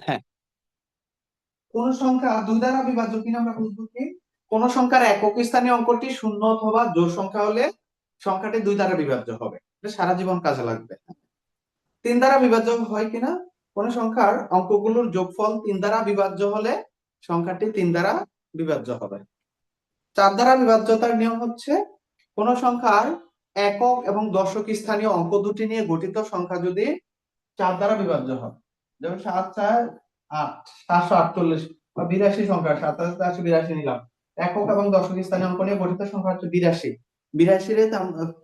হ্যাঁ, কোন সংখ্যা দুই দ্বারা বিভাজ্য কিনা আমরা বুঝবো কি, কোন সংখ্যার একক স্থানীয় অঙ্কটি শূন্য অথবা জোড় সংখ্যা হলে সংখ্যাটি দুই দ্বারা বিভাজ্য হবে। এটা সারা জীবন কাজে লাগবে। তিন দ্বারা বিভাজ্য হয় কিনা, কোন সংখ্যার অঙ্কগুলোর যোগফল তিন দ্বারা বিভাজ্য হলে সংখ্যাটি তিন দ্বারা বিভাজ্য হবে। চার দ্বারা বিভাজ্যতার নিয়ম হচ্ছে কোন সংখ্যার একক এবং দশক স্থানীয় অঙ্ক দুটি নিয়ে গঠিত সংখ্যা যদি চার দ্বারা বিভাজ্য হয়, যেমন 7, 4, 8, 748 বা 82 সংখ্যা, 7, 82 নিলাম। একক এবং দশক স্থানীয় অঙ্ক নিয়ে গঠিত সংখ্যা হচ্ছে 82। 82 রে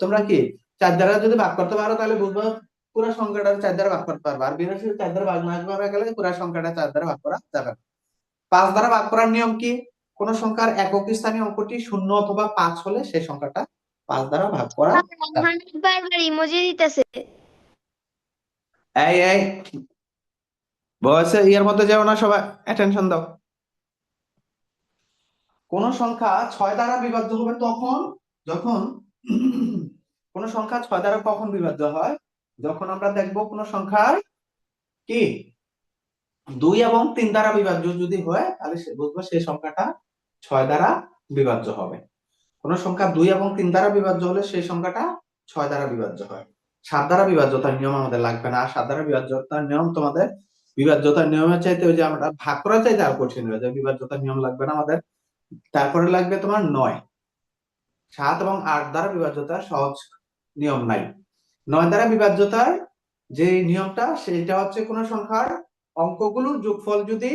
তোমরা কি চার দ্বারা যদি ভাগ করতে পারো তাহলে বুঝবো পুরো সংখ্যাটা চার দ্বারা ভাগ করতে পারবে। আর 82 চার দ্বারা ভাগ না করা গেলে পুরো সংখ্যাটা চার দ্বারা ভাগ করা যাবে না। পাঁচ দ্বারা ভাগ করার নিয়ম কি, কোন সংখ্যার একক স্থানীয় অঙ্কটি শূন্য অথবা 5 হলে সেই সংখ্যাটা পাঁচ দ্বারা ভাগ করা যাবে। হানিফ বারবার ইমোজি দিতেছে। এই এই বয়সে ইয়ার মধ্যে যাও না, সবাই অ্যাটেনশন দাও। কোন সংখ্যা ছয় দ্বারা বিভাজ্য হবে তখন যখন কোন সংখ্যা ছয় দ্বারা কখন বিভাজ্য হয়, যখন আমরা দেখব কোন সংখ্যার কি দুই এবং তিন দ্বারা বিভাজ্য যদি হয় তাহলে বুঝবো সেই সংখ্যাটা ছয় দ্বারা বিভাজ্য হবে। কোন সংখ্যা দুই এবং তিন দ্বারা বিভাজ্য হলে সেই সংখ্যাটা ছয় দ্বারা বিভাজ্য হয়। সাত দ্বারা বিভাজ্যতার নিয়ম আমাদের লাগবে না। সাত দ্বারা বিভাজ্যতার নিয়ম তোমাদের বিভাজ্যতার নিয়মের চাইতে ওই যে আমরা ভাগ করার চাইতে আর কঠিন হয়ে যায়। বিভাজ্যতার নিয়ম লাগবে না আমাদের। তারপরে লাগবে তোমার নয়। সাত এবং আট দ্বারা বিভাজ্যতার সহজ নিয়ম নাই। নয় দ্বারা বিভাজ্যতার যে নিয়মটা সেটা হচ্ছে কোন সংখ্যার অঙ্কগুলোর যোগফল যদি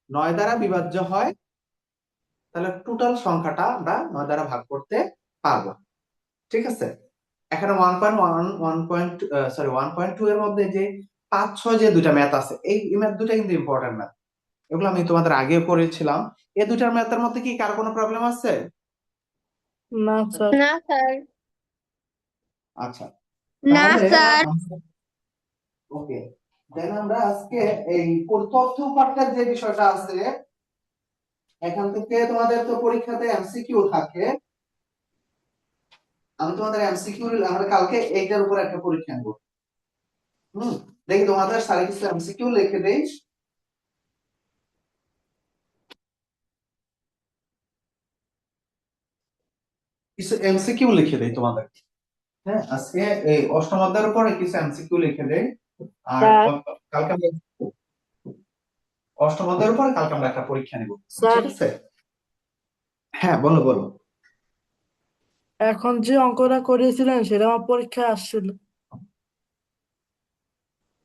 নয় দ্বারা বিভাজ্য হয় তাহলে টোটাল সংখ্যাটা আমরা নয় দ্বারা ভাগ করতে পারবো। ঠিক আছে, এখানে 1.2 এর মধ্যে যে 5, 6 যে দুইটা ম্যাথ আছে, এই ম্যাথ দুটা কিন্তু ইম্পর্টেন্ট ম্যাথ। এগুলো আমি তোমাদের আগে পড়েছিলাম। এই দুইটার ম্যাথের মধ্যে কি কার কোনো প্রবলেম আছে? না স্যার। না স্যার। আচ্ছা, না তাহলে স্যার। ওকে, দেন আমরা আজকে এই তথ্য পাঠের যে বিষয়টা আছে, এখান থেকে তোমাদের তো পরীক্ষাতে এমসিকিউ থাকে। আমি তোমাদের এমসিকিউ আমরা কালকে এইটার উপর একটা পরীক্ষা নেব। দেখি তোমাদের স্যার কিছু এমসিকিউ লিখে দেই, কিছু এমসিকিউ লিখে দেই তোমাদের। হ্যাঁ, আজকে এই অষ্টম অধ্যায়ের উপরে কিছু এমসিকিউ লিখে দেই। আর স্যার কালকে আমরা অষ্টম অধ্যায়ের উপরে কালকে আমরা একটা পরীক্ষা নেব। স্যার, ঠিক আছে? হ্যাঁ, বলো বলো। এখন যে অঙ্কটা করিয়েছিলেন সেটা আমার পরীক্ষায় আসছিল।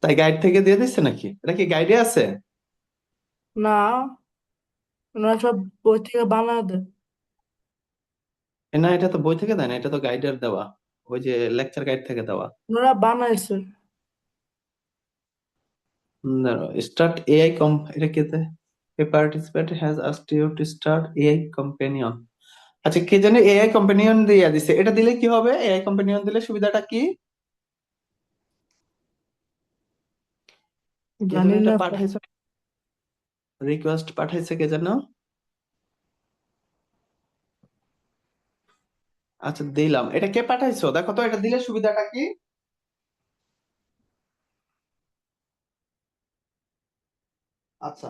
তাই গাইড থেকে দিয়ে দিচ্ছে নাকি? এটা কি গাইডে আছে? না, ওনারা সব বই থেকে বানায় দেয়। না, এটা তো বই থেকে দেয় না, এটা তো গাইডের দেওয়া, ওই যে লেকচার গাইড থেকে দেওয়া। ওনারা বানাইছে। স্টার্ট এআই কম, এটা কেতে a participant has asked you to start AI companion. আচ্ছা, কে জানে এআই কম্পেনিয়ন দিয়ে দিছে, এটা দিলে কি হবে? এআই কম্পেনিয়ন দিলে সুবিধাটা কি? কে জানে জানি এটা না স্যার। পাঠাইছে, রিকোয়েস্ট পাঠাইছে কে জানো? আচ্ছা, দিলাম। এটা কে পাঠাইছো দেখো তো, এটা দিলে সুবিধাটা কি? আচ্ছা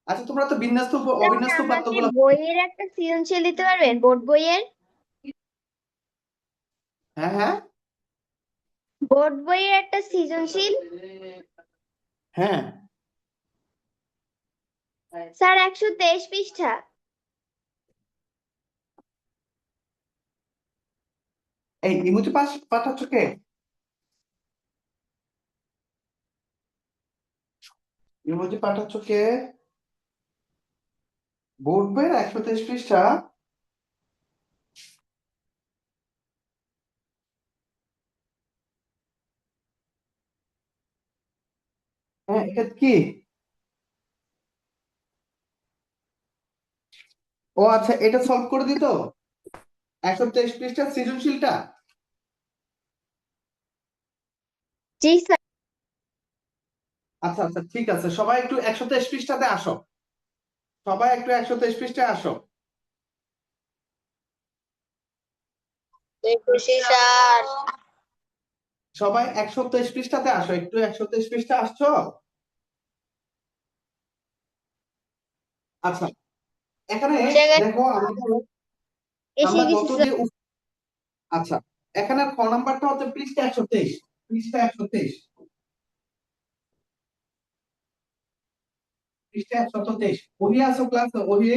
আচ্ছা, তোমরা তো বিন্যস্ত তাহলে অবিন্যস্ত আমাকে উপাত্তগুলো। বইয়ের একটা সৃজনশীল দিতে পারবেন, বোর্ড বইয়ের? হ্যাঁ হ্যাঁ বোর্ড বইয়ের একটা সৃজনশীল। হ্যাঁ, স্যার 123 পৃষ্ঠা। এই ইমোজি পাস পাঠাচ্ছ কে? ইমোজি পাঠাচ্ছ কে? বোর্ড বইয়ের 123 পৃষ্ঠা? হ্যাঁ, এটা কি? ও আচ্ছা, এটা সলভ করে দিত 123 পৃষ্ঠা সৃজনশীলটা। জি স্যার। আচ্ছা আচ্ছা, ঠিক আছে, সবাই একটু 123 পৃষ্ঠাতে আসো। সবাই একটু 123 পৃষ্ঠায় আসো। খুশি স্যার। সবাই 123 পৃষ্ঠাতে আসো, একটু 123 পৃষ্ঠা আসছো? আচ্ছা, এখানে জায়গায় দেখো আমাদের এসে আমরা গেছি গত স্যার। যে আচ্ছা, এখানে খ নাম্বারটা হচ্ছে পৃষ্ঠা 123, পৃষ্ঠা 123, পৃষ্ঠা 123। ওহি আছো ক্লাস? ওহি,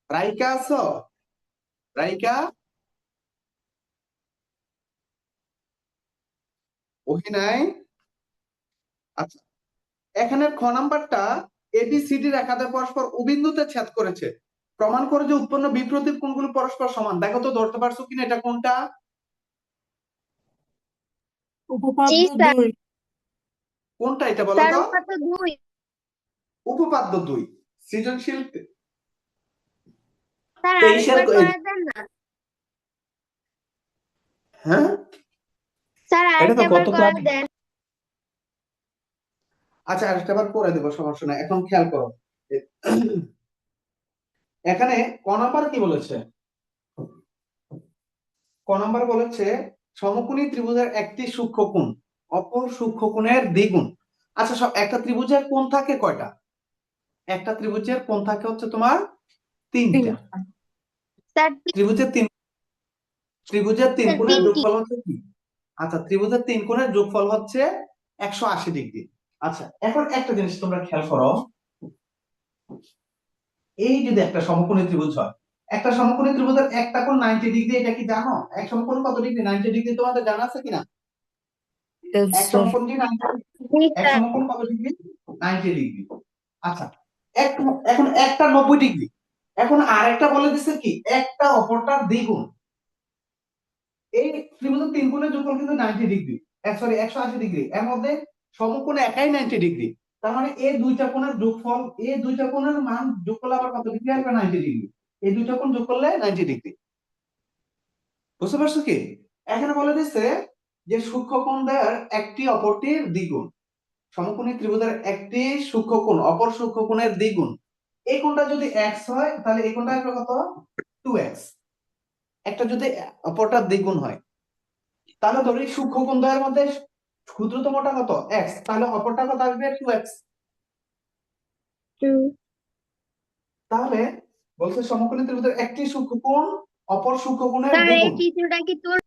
রাইকা আছো? রাইকা, ওহি নাই? আচ্ছা, এখানে খ নাম্বারটা এবিসিডি রেখাতে পরস্পর উবিন্দুতে ছেদ করেছে, প্রমাণ করে যে উৎপন্ন বিপ্রতীপ কোণগুলো পরস্পর সমান। দেখো তো ধরতে পারছো কিনা এটা কোনটা? জি উপপাদ্য স্যার। 2। কোনটা এটা বলো স্যার তো? উপাত্ত 2। উপপাদ্য 2, সৃজনশীল স্যার 23 আরেকবার করে দেন না। হ্যাঁ, স্যার এটা তো আরেকটা বার গত করে ক্লাস। দেন। আচ্ছা, আরেকটা বার করে দেবো, সমস্যা নাই। এখন খেয়াল করো, এখানে ক নাম্বার কি বলেছে? ক নাম্বার বলেছে সমকোণী ত্রিভুজের একটি সূক্ষ্মকোণ অপর সূক্ষ্মকোণের দ্বিগুণ। আচ্ছা, সব একটা ত্রিভুজের কোণ থাকে কয়টা? একটা ত্রিভুজের কোণ থাকে হচ্ছে তোমার 3টা। স্যার ত্রিভুজের তিন ত্রিভুজের তিন স্যার কোণের 3টি। যোগফল হচ্ছে কি? আচ্ছা, ত্রিভুজের তিন কোণের যোগফল হচ্ছে 180 ডিগ্রি। আচ্ছা, এখন একটা জিনিস তোমরা খেয়াল করো, এই যদি একটা সমকোণী ত্রিভুজ হয়, একটা সমকোণী ত্রিভুজের একটা কোণ 90 ডিগ্রি, এটা কি জানো? এক সমকোণ কত ডিগ্রি? 90 ডিগ্রি। তোমাদের জানা আছে কিনা? Yes, এক sir. সমকোণ কি 90? জি এক স্যার। সমকোণ কত ডিগ্রি? 90 ডিগ্রি। আচ্ছা, এক এখন একটা 90 ডিগ্রি, এখন আরেকটা বলে দিছে কি একটা অপরটার দ্বিগুণ। এই ত্রিভুজের তিন কোণের যোগফল কিন্তু 90 ডিগ্রি, সরি 180 ডিগ্রি। এর মধ্যে সমকোণ একাই 90 ডিগ্রি। তার মানে এই দুইটা কোণের যোগফল, এই দুইটা কোণের মান যোগ করলে আবার কত ডিগ্রি আসবে? 90 ডিগ্রি। এই দুইটা কোণ যোগ করলে 90 ডিগ্রি। বুঝতে পারছো কি? এখানে বলে দিচ্ছে যে সূক্ষ্মকোণদের একটি অপরটির দ্বিগুণ। সমকোণী ত্রিভুজের একটি সূক্ষ্মকোণ অপর সূক্ষ্মকোণের দ্বিগুণ। এই কোণটা যদি x হয় তাহলে এই কোণটা আসবে কত? 2x। একটা যদি অপরটার দ্বিগুণ হয়, তাহলে ধরি সূক্ষ্মকোণ দ্বয়ের মধ্যে ক্ষুদ্রতমটা কত? x, তাহলে অপরটা কত আসবে? 2x। তাহলে বলছে সমকোণী ত্রিভুজের একটি সূক্ষ্মকোণ অপর সূক্ষ্মকোণের স্যার এই দ্বিগুণ। চিত্রটা কি তোর?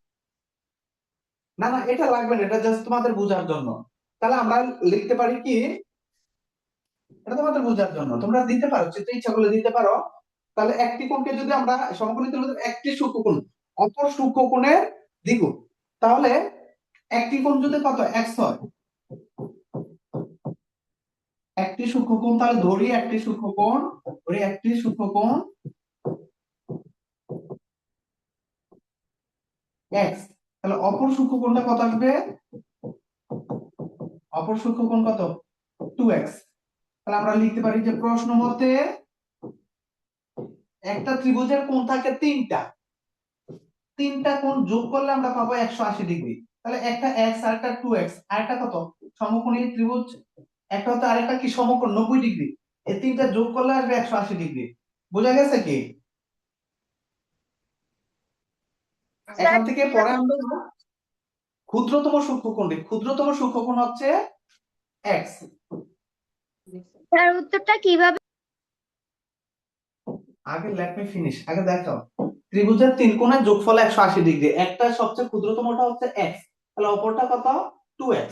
না না, এটা লাগবে না, এটা জাস্ট তোমাদের বোঝার জন্য। তাহলে আমরা লিখতে পারি কি, এটা তোমাদের বোঝার জন্য, তোমরা দিতে পারো, চিত্র ইচ্ছা করলে দিতে পারো। তাহলে একটি কোণকে যদি আমরা সমকোণী ত্রিভুজের একটি সূক্ষ্মকোণ অপর সূক্ষ্মকোণের দ্বিগুণ, তাহলে একটি কোণ যদি কত? x হয়, একটি সূক্ষ্মকোণ, তাহলে ধরি একটি সূক্ষ্মকোণ, ধরি একটি সূক্ষ্মকোণ x, তাহলে অপর সূক্ষ্মকোণটা কত আসবে? অপর সূক্ষ্মকোণ কত? 2x। তাহলে আমরা লিখতে পারি যে প্রশ্ন মতে একটা ত্রিভুজের কোণ থাকে তিনটা, তিনটা কোণ যোগ করলে আমরা পাবো 180 ডিগ্রি। তাহলে একটা x আর একটা 2x, আরেকটা কত? সমকোণী ত্রিভুজ। একটা হচ্ছে আরেকটা কি সমকোণ 90 ডিগ্রি। এই তিনটা যোগ করলে আসবে 180 ডিগ্রি। বোঝা গেছে কি? স্যার এখান থেকে পরে আমরা ক্ষুদ্রতম সূক্ষ্মকোণটি, ক্ষুদ্রতম সূক্ষ্মকোণ হচ্ছে x। স্যার উত্তরটা কিভাবে? আগে লেট মি ফিনিশ, আগে দেখো, ত্রিভুজের তিন কোণের যোগফল 180 ডিগ্রি, একটা সবচেয়ে ক্ষুদ্রতমটা হচ্ছে x, তাহলে অপরটা কত? 2x।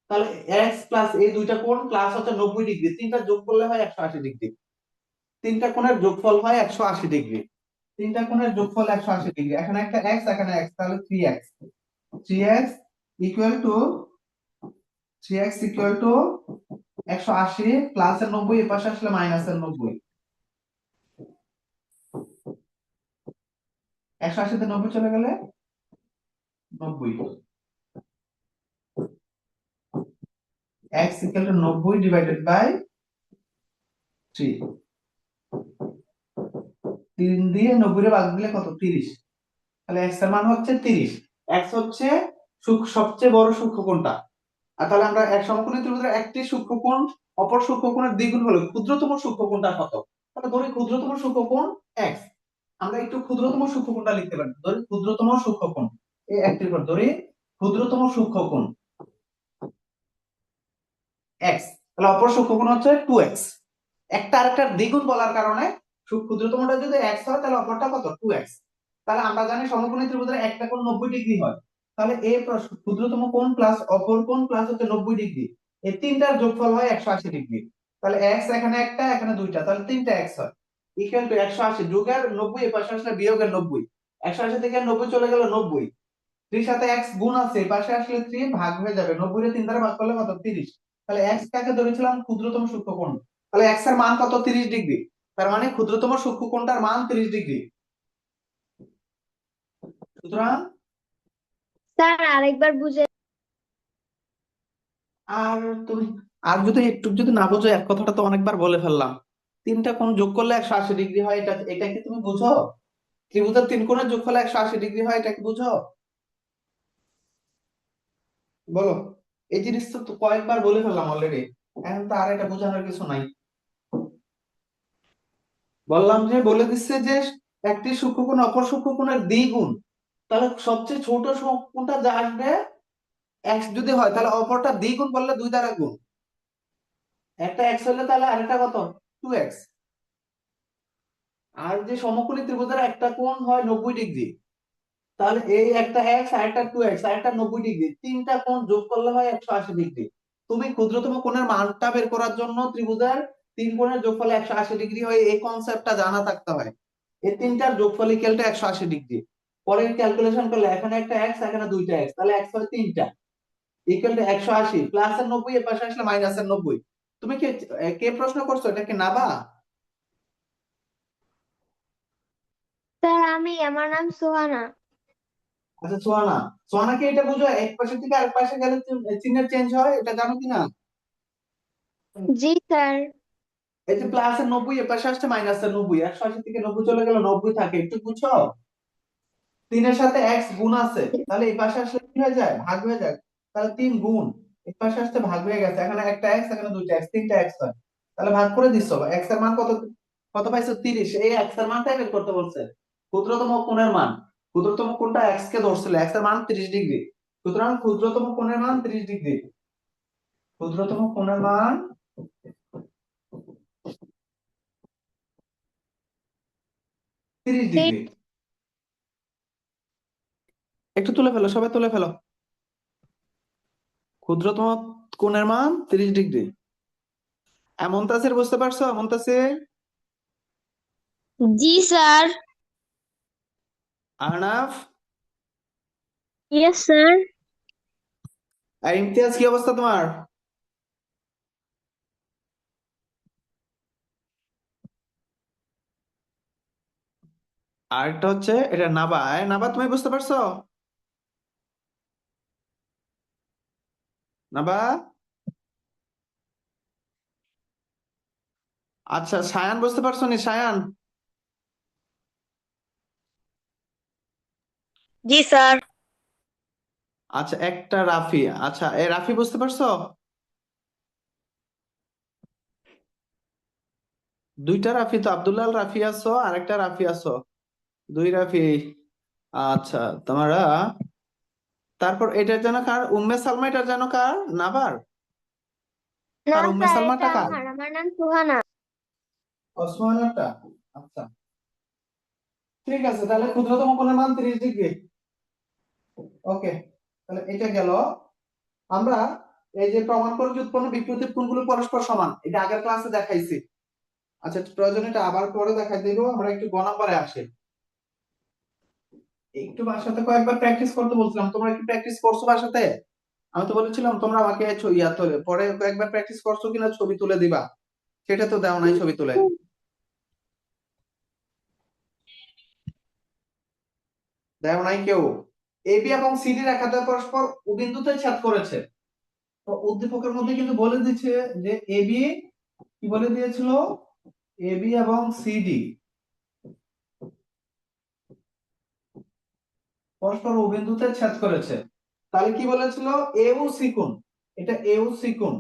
তাহলে x প্লাস এই দুইটা কোণ প্লাস হচ্ছে 90 ডিগ্রি, তিনটা যোগ করলে হয় 180 ডিগ্রি। তিনটা কোণের যোগফল হয় 180 ডিগ্রি, তিনটা কোণের যোগফল 180 ডিগ্রি। এখানে একটা x, এখানে x, তাহলে 3x। 3x equal to 3x equal to 180 plus এর 90, এর পাশে আসলে মাইনাস এর 90। 180 তে 90 চলে গেলে 90। x equal to 90 divided by 3। 3 দিয়ে 90 রে ভাগ দিলে কত? 30। তাহলে x এর মান হচ্ছে 30। x হচ্ছে সবচেয়ে বড় সূক্ষ্মকোণটা। আর তাহলে আমরা এক সমকোণী ত্রিভুজের একটি সূক্ষ্মকোণ অপর সূক্ষ্মকোণের দ্বিগুণ হলো ক্ষুদ্রতম সূক্ষ্মকোণটা কত? তাহলে ধরি ক্ষুদ্রতম সূক্ষ্মকোণ x, আমরা একটু ক্ষুদ্রতম সূক্ষ্মকোণটা লিখতে পারি। ধরি ক্ষুদ্রতম সূক্ষ্মকোণ এই একটির পর ধরি ক্ষুদ্রতম সূক্ষ্মকোণ এক্স, তাহলে অপর সূক্ষ্মকোণ হচ্ছে 2x। একটা আরেকটার দ্বিগুণ বলার কারণে ক্ষুদ্রতমটা যদি এক্স হয় তাহলে অপরটা কত 2x। তাহলে আমরা জানি সমকোণী ত্রিভুজের একটা কোণ 90 ডিগ্রি হয়, তাহলে এ ক্ষুদ্রতম কোণ প্লাস অপর কোণ প্লাস হচ্ছে 90 ডিগ্রি, এই তিনটার যোগফল হয় 180 ডিগ্রি। তাহলে এক্স এখানে একটা এখানে দুইটা, তাহলে তিনটা এক্স হয় ইকুয়াল টু 180 যোগের 90 এ পাশে আসলে বিয়োগের 90, 180 থেকে 90 চলে গেল 90, 3 সাথে x গুণ আছে এই পাশে আসলে 3 ভাগ হয়ে যাবে, 90 রে 3 দ্বারা ভাগ করলে কত 30। তাহলে x কাকে ধরেছিলাম ক্ষুদ্রতম সূক্ষ্মকোণ, তাহলে x এর মান কত 30 ডিগ্রি, তার মানে ক্ষুদ্রতম সূক্ষ্মকোণটার মান 30 ডিগ্রি। সুতরাং স্যার আরেকবার বুঝে। আর তুমি আর যদি একটু যদি না বোঝো, এক কথাটা তো অনেকবার বলে ফেললাম, তিনটা কোণ যোগ করলে 180 ডিগ্রি হয়, এটা এটা কি তুমি বুঝো? ত্রিভুজের তিন কোণের যোগফল 180 ডিগ্রি হয়, এটা কি বুঝো? বলো। এই জিনিসটা তো কয়েকবার বলে ফেললাম অলরেডি, এখন তো আর এটা বোঝানোর কিছু নাই। বললাম যে বলে দিচ্ছে যে একটি সূক্ষ্মকোণ অপর সূক্ষ্মকোণের দ্বিগুণ, তাহলে সবচেয়ে ছোট কোণটা যা আসবে এক্স যদি হয় তাহলে অপরটা দ্বিগুণ করলে 2 দ্বারা গুণ, একটা এক্স হলে তাহলে আরেকটা কত 2x। আর যে সমকোণী ত্রিভুজের একটা কোণ হয় 90 ডিগ্রি, তাহলে এই একটা এক্স আর একটা 2x আর একটা 90 ডিগ্রি, তিনটা কোণ যোগ করলে হয় 180 ডিগ্রি। তুমি ক্ষুদ্রতম কোণের মানটা বের করার জন্য ত্রিভুজের তিন কোণের যোগফল 180 ডিগ্রি হয় এই কনসেপ্টটা জানা থাকতে হয়। এই তিনটার যোগফল ইকুয়াল টু 180 ডিগ্রি। পরে ক্যালকুলেশন করলে এখানে একটা এক্স এখানে দুইটা এক্স, তাহলে এক্স হয় তিনটা ইকুয়াল টু 180, প্লাস এর 90 এর পাশে আসলে মাইনাস এর 90। তুমি কে কে প্রশ্ন করছো, এটা কি নাবা? স্যার আমার নাম সোহানা। আচ্ছা সোহানা, সোহানা কি এটা বুঝো এক পাশে থেকে আরেক পাশে গেলে চিহ্নের চেঞ্জ হয়, এটা জানো কিনা? জি স্যার। এই যে প্লাস এর 90 এর পাশে আসছে মাইনাস এর 90, 180 থেকে 90 চলে গেল 90 থাকে, একটু বুঝছো? তিনের সাথে এক্স গুণ আছে, তাহলে এই পাশে আসলে কি হয়ে যায় ভাগ হয়ে যায়, তাহলে 3 গুণ, এই পাশে আসতে ভাগ হয়ে গেছে, এখানে একটা এক্স এখানে দুইটা এক্স, তিনটা এক্স হয়, তাহলে ভাগ করে দিছো, এক্স এর মান কত কত পাইছো 30, এই এক্স এর মানটাই বের করতে বলছে, ক্ষুদ্রতম কোণের মান। ক্ষুদ্রতম কোণটা এক্স কে ধরছিল, এক্স এর মান 30 ডিগ্রি, সুতরাং ক্ষুদ্রতম কোণের মান 30 ডিগ্রি। ক্ষুদ্রতম কোণের মান 30 ডিগ্রি। একটু তুলে ফেলো, সবাই তুলে ফেলো, ক্ষুদ্রতম কোণের মান 30 ডিগ্রি। এমন তাসের বুঝতে পারছো? এমন তাসের, জি স্যার। Ahnaf yes sir. আর ইমতিয়াজ, কি অবস্থা তোমার? আরেকটা হচ্ছে এটা নাবা, নাবা তুমি বুঝতে পারছো? নাবা, আচ্ছা সায়ান বুঝতে পারছো নি সায়ান? জি স্যার। আচ্ছা একটা রাফি, আচ্ছা এই রাফি বুঝতে পারছো? দুইটা রাফি তো, আব্দুল্লাহ রাফি আছো আর একটা রাফি আছো, দুই রাফি। আচ্ছা তোমরা, তারপর এটার যেন কার, উম্মে সালমা, এটার যেন কার, নাবার? না আর উম্মে স্যার, এটা সালমাটা কার? আমার নাম সোহানা। ওসমানারটা। আচ্ছা ঠিক আছে, তাহলে ক্ষুদ্রতম কোণের মান 30 ডিগ্রি। ওকে, তাহলে এটা গেল। আমরা এই যে প্রমাণ করে যে উৎপন্ন বিপরীত কোণগুলো পরস্পর সমান, এটা আগের ক্লাসে দেখাইছি। আচ্ছা প্রয়োজনে এটা আবার পরে দেখাই দেব, আমরা একটু গ নাম্বারে আসি। একটু বাসাতে কয়েকবার প্র্যাকটিস করতে বলছিলাম, তোমরা একটু প্র্যাকটিস করছো বাসাতে? আমি তো বলেছিলাম তোমরা আমাকে ইয়া তোলে পরে কয়েকবার প্র্যাকটিস করছো কিনা ছবি তুলে দিবা, সেটা তো দেও নাই ছবি তুলে, দেও নাই কেউ। এবি এবং সিডি রেখাদ্বয় পরস্পর বিন্দুতে ছেদ করেছে, তো উদ্দীপকের মধ্যে কিন্তু বলে দিচ্ছে যে এবি, কি বলে দিয়েছিল, এবি এবং সিডি পরস্পর বিন্দুতে ছেদ করেছে, তাহলে কি বলেছিল এও সি কোণ, এটা এও সি কোণ,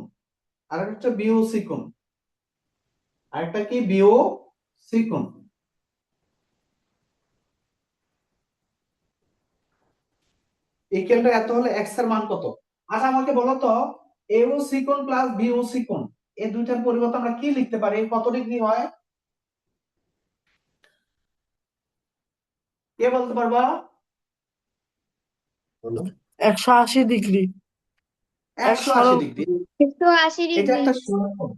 আর একটা বিও সি কোণ, আরেকটা কি বিও সি কোণ। ইকুয়াল টু এত হলে এক্স এর মান কত? আচ্ছা আমাকে বলো তো, এও সিকোণ প্লাস বিও সিকোণ এই দুইটার পরিবর্তে আমরা কি লিখতে পারি? কত ডিগ্রি হয়? কে বলতে পারবা? 180 ডিগ্রি। এক 180 সরল ডিগ্রি। 180 এটা ডিগ্রি। একটা সরল কোণ,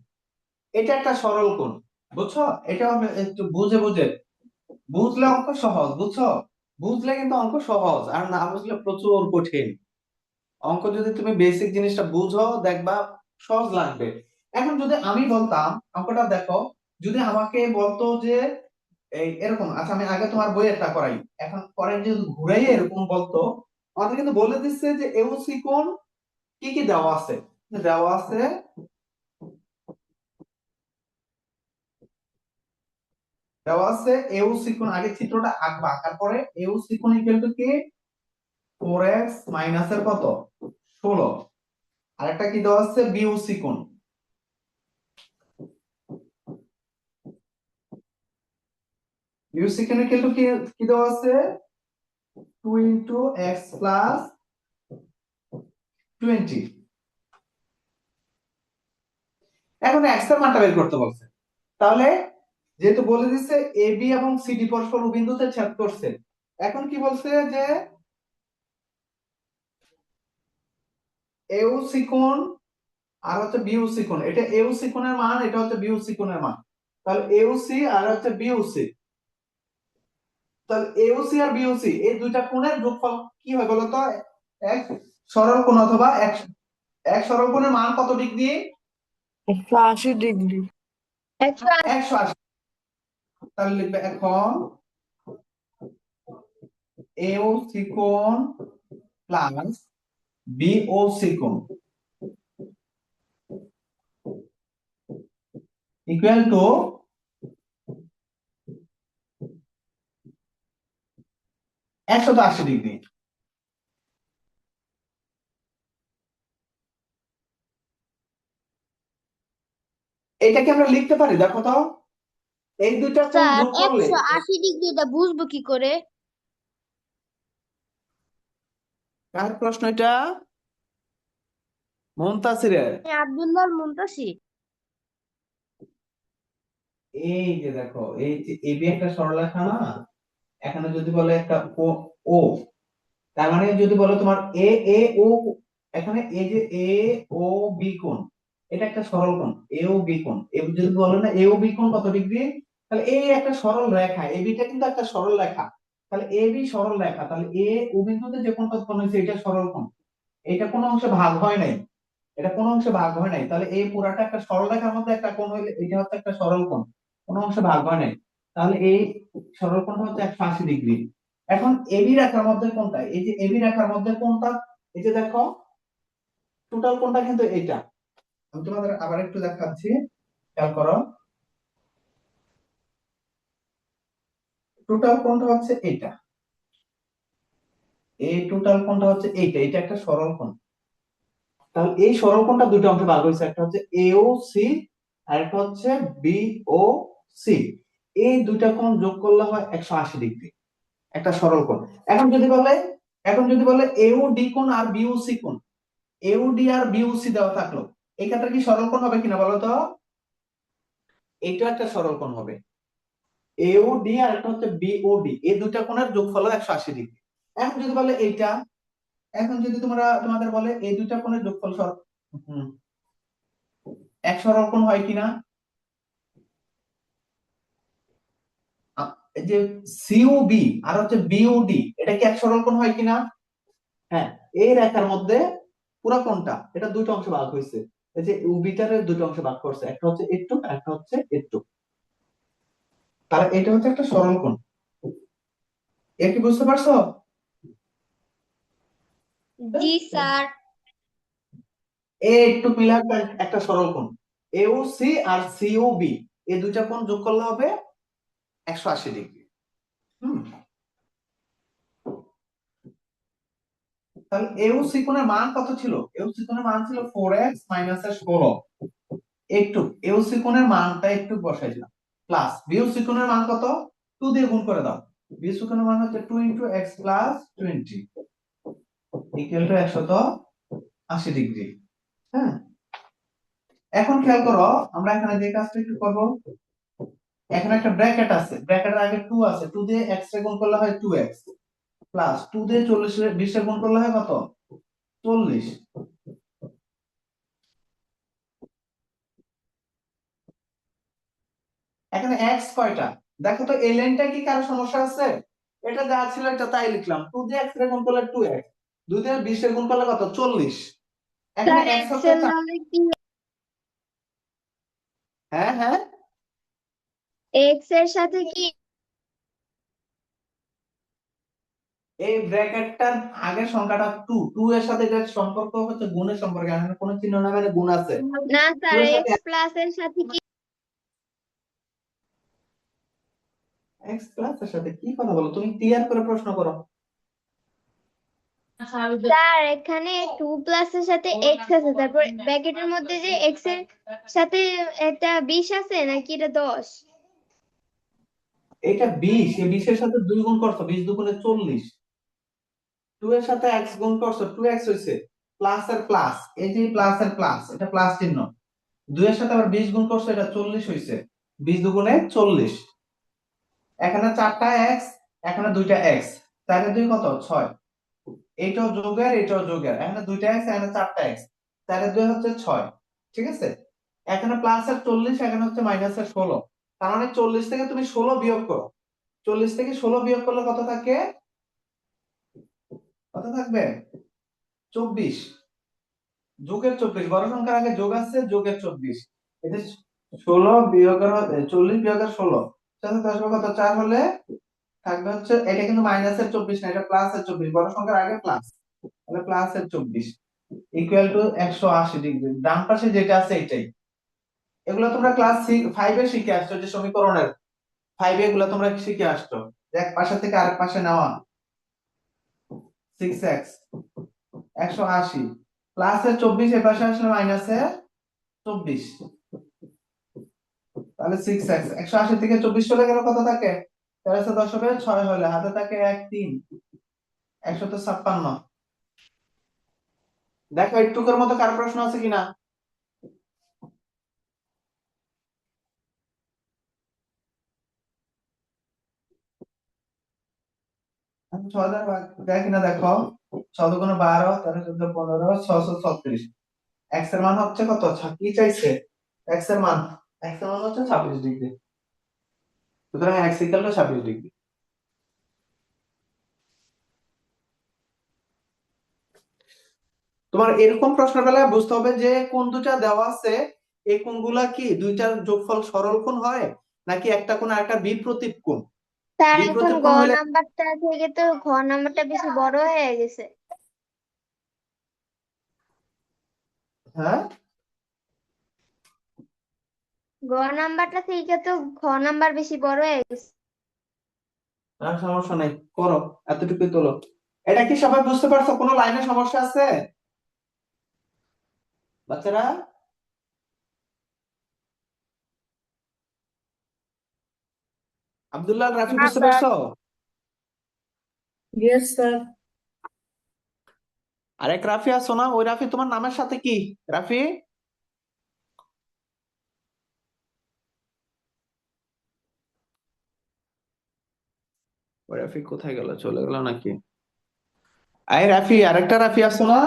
এটা একটা সরল কোণ, বুঝছো? এটা হবে একটু বুঝে বুঝে, বুঝলে অঙ্ক সহজ, বুঝছো? বুঝলে কিন্তু অঙ্ক সহজ, আর না বুঝলে প্রচুর কঠিন। অঙ্ক যদি তুমি বেসিক জিনিসটা বুঝো দেখবা সহজ লাগবে। এখন যদি আমি বলতাম, অঙ্কটা দেখো, যদি আমাকে বলতো যে এই এরকম, আচ্ছা আমি আগে তোমার বইয়েরটা করাই, এখন পরে যদি ঘুরাই এরকম বলতো, আমাদের কিন্তু বলে দিচ্ছে যে এওসি কোণ কি কি দেওয়া আছে। দেওয়া আছে দেওয়া আছে এওসি কোণ, আগে চিত্রটা আঁকবা, আঁকার পরে এওসি কোণ ইকুয়াল টু কি? 4x মাইনাসের কত? 16। আর একটা কি দেওয়া আছে? বিওসি কোণ। বিওসি কোণ ইকুয়াল টু কি কি দেওয়া আছে? 2 ইনটু x প্লাস 20। এখন x এর মানটা বের করতে বলছে, তাহলে যেহেতু বলে দিচ্ছে এ বি এবং সিডি পরস্পর বিন্দুতে ছেদ করছে, এখন কি বলছে যে এওসি কোণ আর হচ্ছে বিওসি কোণ, এটা এওসি কোণের মান, এটা হচ্ছে বিওসি কোণের মান। তাহলে এওসি আর হচ্ছে বিওসি, তাহলে এওসি আর বিওসি এই দুইটা কোণের যোগফল কি হয় বলতো? এক সরল কোণ অথবা এক সরল কোণের মান কত ডিগ্রি? 180 ডিগ্রি। 180। 180। তাহলে লিখবে এখন এওসি কোণ প্লাস বিওসি কোণ ইকুয়াল টু 180 ডিগ্রি। এটাকে আমরা লিখতে পারি, দেখো তো, এই দুইটা কোণ স্যার যোগ করলে 180 ডিগ্রি এটা বুঝবো কি করে? কার প্রশ্ন এটা? মুনতাসিরের। আমি আব্দুল্লাহ মুনতাসির। এই যে দেখো, এই যে এবি একটা সরলরেখা না, এখানে যদি বলে একটা ও, ও, তার মানে যদি বলো তোমার এ এ ও, এখানে এই যে এ ও বি কোণ, এটা একটা সরল কোণ, এ ও বি কোণ, যদি বলো না এ ও বি কোণ কত ডিগ্রি, তাহলে এই একটা সরল রেখা, এ বিটা কিন্তু একটা সরল রেখা, তাহলে এ বি সরল রেখা, তাহলে এ ও বিন্দুতে যে কোণটা উৎপন্ন হয়েছে এটা সরল কোণ, এটা কোনো অংশে ভাগ হয় নাই, এটা কোনো অংশে ভাগ হয় নাই, তাহলে এই পুরাটা একটা সরল রেখার মধ্যে একটা কোণ হইলে এটা হচ্ছে একটা সরল কোণ, কোনো অংশে ভাগ হয় নাই, তাহলে এই সরল কোণটা হচ্ছে 180 ডিগ্রি। এখন এবি রেখার মধ্যে কোনটা? এই যে এবি রেখার মধ্যে কোনটা? এই যে দেখো, টোটাল কোণটা কিন্তু এটা, আমি তোমাদের আবার একটু দেখাচ্ছি, খেয়াল করো, টোটাল কোণটা হচ্ছে এটা, এই টোটাল কোণটা হচ্ছে এইটা, এটা একটা সরল কোণ, তাহলে এই সরল কোণটা দুটো অংশে ভাগ হয়েছে, একটা হচ্ছে এও সি আর একটা হচ্ছে বিও সি, এই দুইটা কোণ যোগ করলে হয় 180 ডিগ্রি, একটা সরল কোণ। এখন যদি বলে, এও ডি কোণ আর বিও সি কোণ, এও ডি আর বিও সি দেওয়া থাকলো, এই ক্ষেত্রে কি সরল কোণ হবে কিনা বলো তো? এটা একটা সরল কোণ হবে, এও ডি আর একটা হচ্ছে বিও ডি, এই দুইটা কোণের যোগফল 180 ডিগ্রি। এখন যদি বলে এইটা, এখন যদি তোমাদের বলে এই দুইটা কোণের যোগফল হুম, এক সরল কোণ হয় কিনা, এই যে সিওবি আর হচ্ছে বিওডি, এটা কি এক সরল কোণ হয় কিনা? হ্যাঁ, এই রেখার মধ্যে পুরো কোণটা এটা দুটো অংশে ভাগ হয়েছে, এই যে উবিটারের দুটো অংশে ভাগ করছে, একটা হচ্ছে একটু একটা হচ্ছে একটু, তাহলে এটা হচ্ছে একটা সরল কোণ। এর কি বুঝতে পারছো? জি স্যার। এ একটু মিলে একটা সরল কোণ, এও সি আর সিও বি এই দুইটা কোণ যোগ করলে হবে 180 ডিগ্রি। হুম, তাহলে এও সি কোণের মান কত ছিল? এও সি কোণের মান ছিল 4x মাইনাস 16, একটু এও সি কোণের মানটা একটু বসাই দিলাম, প্লাস বিও সি কোণের মান কত? 2 দিয়ে গুণ করে দাও, বিও সি কোণের মান হচ্ছে 2 into x plus 20। Equal to 180 degree. হ্যাঁ, এখন খেয়াল করো, আমরা এখানে যে কাজটা একটু করবো, এখানে একটা ব্র্যাকেট আছে, ব্র্যাকেটের আগে 2 আছে, 2 দিয়ে x রে গুণ করলে হয় 2x, প্লাস 2 দিয়ে 20 এর গুণ করলে হয় কত, 40। এখানে x কয়টা, দেখো তো এই লাইনটা কি কারো সমস্যা আছে? এটা যা ছিল এটা তাই লিখলাম, 2 দিয়ে x রে গুণ করলে 2x, 2 দিয়ে 20 এর গুণ করলে কত, 40। এখানে স্যার x এক্স হচ্ছে এর নামে কি হ্যাঁ হ্যাঁ, এক্স এর সাথে কি এই ব্র্যাকেটটার আগের সংখ্যাটা 2, 2 এর সাথে এটার সম্পর্ক হচ্ছে গুণের সম্পর্ক, এখানে কোনো চিহ্ন না, মানে গুণ আছে। না 2 স্যার এর সাথে এক্স প্লাস এর সাথে কি x প্লাস এর সাথে কি কথা বলো, তুমি ক্লিয়ার করে প্রশ্ন করো। স্যার এখানে 2 প্লাস এর সাথে এক্স আছে, তারপর ব্র্যাকেটের মধ্যে যে এক্স এর সাথে একটা 20 আছে নাকি এটা 10? এটা 20, এই 20 এর সাথে 2 গুণ করছো, 20 দুগুণে 40, 2 এর সাথে x গুণ করছো, 2x হইছে, প্লাস এর প্লাস, এই যে প্লাস এর প্লাস, এটা প্লাস চিহ্ন, 2 এর সাথে আবার 20 গুণ করছো, এটা 40 হইছে, 20 দুগুণে 40। এখানে 4টা x, এখানে 2টা x, 4 এর 2 কত, 6, এইটাও যোগের এটাও যোগের, এখানে 2টা x, এখানে 4টা x, 4 এর 2 হচ্ছে 6, ঠিক আছে। এখানে প্লাস এর 40, এখানে হচ্ছে মাইনাস এর 16, তার মানে 40 থেকে তুমি 16 বিয়োগ করো, 40 থেকে 16 বিয়োগ করলে কত থাকে, কত থাকবে, 24, যোগের 24, বড় সংখ্যার আগে যোগ আছে, যোগের 24, এটা 16 বিয়োগের 40 বিয়োগের 16, সাথে 10 কত 4 হলে থাকবে হচ্ছে, এটা কিন্তু মাইনাসের 24 না, এটা প্লাসের 24, বড় সংখ্যার আগে প্লাস, তাহলে প্লাসের 24 ইকুয়াল টু 180 ডিগ্রি, ডান পাশে যেটা আছে এটাই। এগুলো তোমরা ক্লাস 5 এ শিখে আসছো, যে সমীকরণের 5 এগুলো তোমরা শিখে আসছো, যে এক পাশে থেকে আরেক পাশে নেওয়া, 6x 180 প্লাসের 24 এর পাশে আসলে মাইনাসের 24, তাহলে 6x 180 থেকে 24 চলে গেলে কত থাকে, 1310 হবে, 6 হলে হাতে থাকে 1 3, 156। দেখো একটুকুর মতো কার প্রশ্ন আছে কিনা। আমি 6000 দেখ কিনা দেখো, 6 দুগুণে 12, 13 14 15, 636, x এর মান হচ্ছে কত, কি চাইছে, x এর মান, x এর মান হচ্ছে 26 ডিগ্রি, সুতরাং x ইকুয়াল টু 26 ডিগ্রি। তোমার এরকম প্রশ্নের বেলায় বুঝতে হবে যে কোন দুটা দেওয়া আছে, এই কোণগুলা কি দুইটার যোগফল সরল কোণ হয়, নাকি একটা কোণ আর একটা বিপ্রতীপ কোণ। স্যার এখন বিপ্রতীপ গ কোণ হইলে, নাম্বারটা থেকে তো ঘ নাম্বারটা বেশি বড় হয়ে গেছে। হ্যাঁ, গ নাম্বারটা থেকে তো ঘ নাম্বার বেশি বড় হয়ে গেছে। আর সমস্যা নাই, করো, এতটুকুই তোলো। এটা কি সবাই বুঝতে পারছো, কোনো লাইনে সমস্যা আছে বাচ্চারা? আব্দুল্লাহ, রাফি, না বুঝতে স্যার। পারছো? Yes sir. আরেক রাফি আছো না, ওই রাফি তোমার নামের সাথে কি, রাফি? ওই রাফি কোথায় গেল, চলে গেল নাকি? আই রাফি, আরেকটা রাফি আছো না?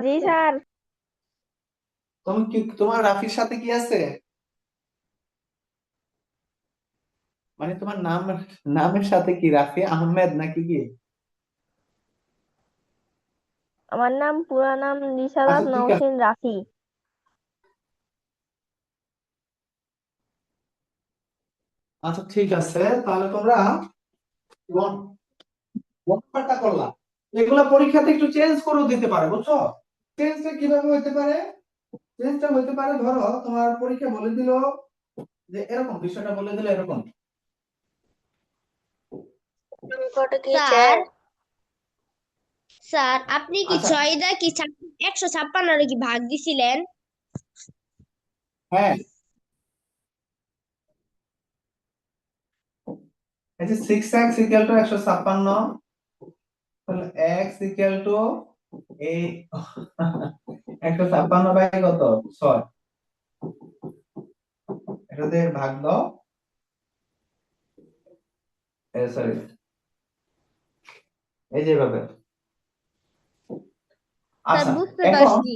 জি স্যার। তুমি কি, তোমার রাফির সাথে কি আছে, মানে তোমার নাম, নামের সাথে কি, রাফি আহমেদ নাকি কি? আমার নাম পুরা নাম আচ্ছা নিশারাত ঠিক আছে, নওশিন রাফি। আচ্ছা ঠিক আছে, তাহলে তোমরা ব্যাপারটা করলা, এগুলা পরীক্ষাতে একটু চেঞ্জ করেও দিতে পারে, বুঝছো? চেঞ্জটা কিভাবে হইতে পারে, চেঞ্জটা হইতে পারে, ধরো তোমার পরীক্ষা বলে দিল যে এরকম, বিষয়টা বলে দিল এরকম, স্যার, স্যার আপনি কি আচ্ছা, 6 দা কি 156 কি ভাগ দিছিলেন? হ্যাঁ, এই যে 6x ইকুয়াল টু 156, তাহলে x ইকুয়াল টু এই 156 বাই কত 6 এটা দিয়ে ভাগ দাও, সরি এই যেভাবে। স্যার আচ্ছা বুঝতে এখন পারছি।